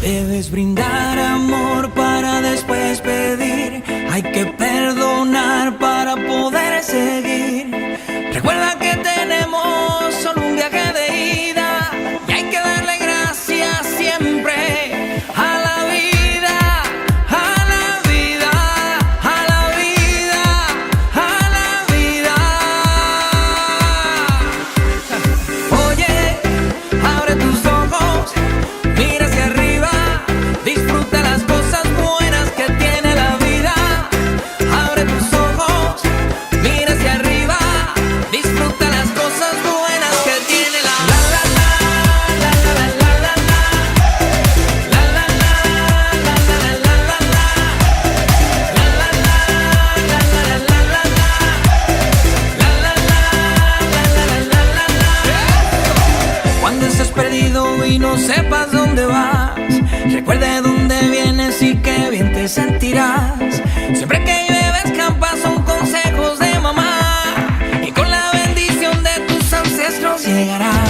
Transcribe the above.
Debes brindar amor para después pedir. Hay que perdonar para poder seguir. Recuerda que tenemos solo un viaje de ida y hay que darle gracias siempre a la vida, a la vida, a la vida, a la vida. Oye, abre tus ojos, mira hacia arriba, disfruta las cosas buenas que tiene la vida. Abre tus ojos, mira hacia arriba, disfruta las cosas buenas que tiene la vida. Cuando estés perdido y no sepas dónde vas, recuerda de dónde vienes y qué bien te sentirás. Siempre que llueve escampa son consejos de mamá y con la bendición de tus ancestros llegarás.